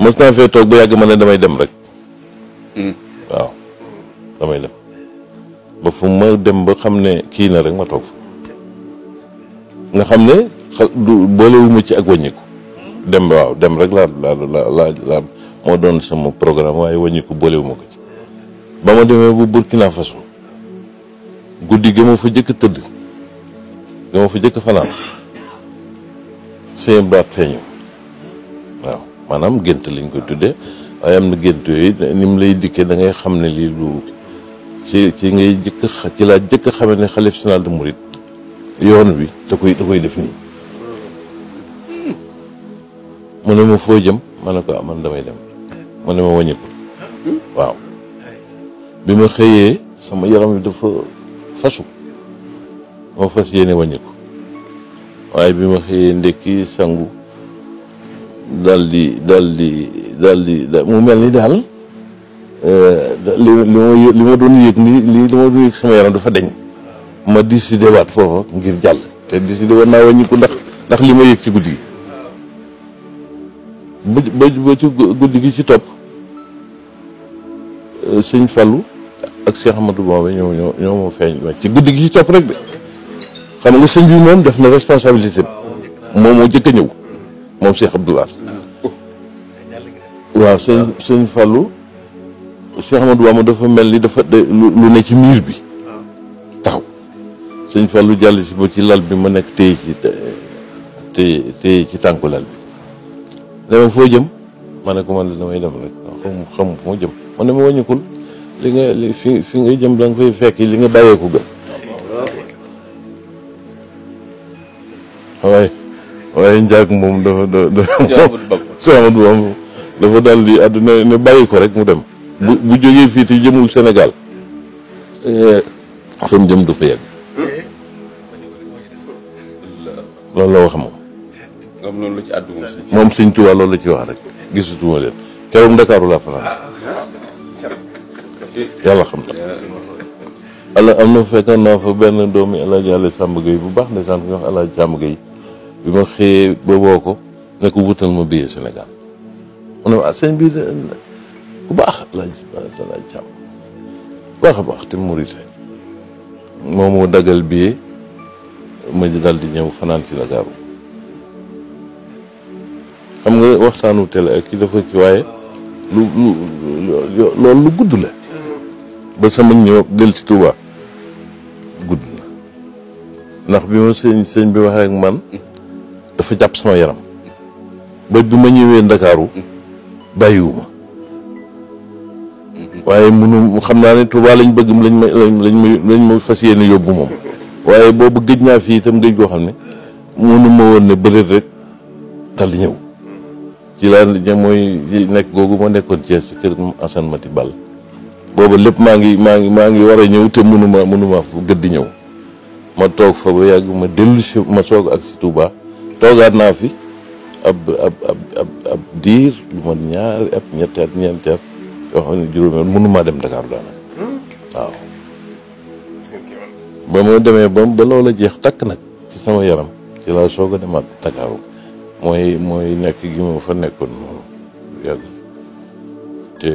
mos naa fee toog ba yàgg ma ne damay dem rek waaw damay dem ba fu ma dem ba xam ne kii na rek ma toog fa nga xam ne boolewuma ci ak wàññiku dem waaw dem rek laa moo doon sama programme waaye wàññiku boolewuma ko ci ba ma demee bu Burkina Faso guddi ga ma fa jëkk tëdd ga ma fa jëkk fanaan seen baat feeñu waaw maanaam gént lañ koy tuddee waaye am na gént yooyu ni mu lay dikkee da ngay xam ne lii lu ci ngay ci laa jëkk xamee ne xalif général de Mouride yoon bi da koy def nii mu ne ma foo jëm ma ne ko man damay dem mu ne ma wàññi ko waaw bi ma xëyee sama yaram wi dafa fasu ma fas yéene wàññi ko waaye bi ma xëyee ndekki sangu daal di mu mel ni daal li ma doon yëg li ma doon yëg sama yaram dafa deñ ma décidé waat foofa ngir jàll te décidé war naa wàññiku ndax li ma yëg ci guddi gi ba ci guddi gi ci topp sëñ Fallou ak Cheikh Amadou Bamba ñoo ma feeñ ci guddi gi ci topp rek de xam nga sëñ bi moom def na responsabilité moom moo jëkk a ñëw moom Cheikh Abdoulaye waaw sëñ Fallou Cheikh Amadou Bamba dafa mel ni dafa lu ne ci miir bi taxaw sëñ Fallou jàll si ba ci lal bi ma nekk téye ci tànku lal bi dama foo jëm ma ne ko man damay dem rek xam fu ma jëm ma ne ma wàññikul fi nga jëm da nga fay fekk li nga bàyyee ko gën waaye njaag moom dafa daal di àdduna ne bàyyi ko rek mu dem bu jógee fii te jëmul Sénégal fa mu jëm du fa yegg loolu la wax moom sëñ Tuubaa loolu la ci wax rek gisutuma leen keroog Ndakaaru laa fanaan yàlla xam na am na fekkoon naa fa benn doomi Alaaji Àlla Sàmb Gay bu baax ndeysaan ko wax Alaaji Sàmb Gay bi ma xëyee ba woo ko ne ko wutal ma billet Sénégal mu ne sëñ bi ku baax Alaaji Sàmb baax a baax te Murit moo moo dagal billet ma dal di ñëw fanaan ci Ndakaaru xam nga waxtaanu télé ak ki dafa ci waaye loolu lu gudd la ba sama ñëw del si Touba gudd na ndax bi ma sëñ bi waxee ak man dafa jàpp sama yaram ba bi ma ñëwee Ndakaaru bàyyiwuma waaye xam naa ne Touba lañ bëgg lañ ma fas yéene yóbbu moom waaye boobu gëj naa fii itam gëj goo xam ne mënu ma woon ne bëreet rek dal di ñëw ci laa mooy nekk googu ma nekkoon Thiès ci kër Assane Mati Ball booba lépp maa ngi war a ñëw te mënuma fu gëdd di ñëw ma toog fa ba yàgg ma dellu si ma soog ak si Touba toogaat naa fi ab diir lu ma ñaari at ñetti at ñeenti at yoo xam ne juróomi mënumaa dem Dakar daanaka waaw ba ma demee ba loola jeex takk nag ci sama yaram ci laa soog a demaat Dakar mooy nekk gi ma fa nekkoon noonu yàgg te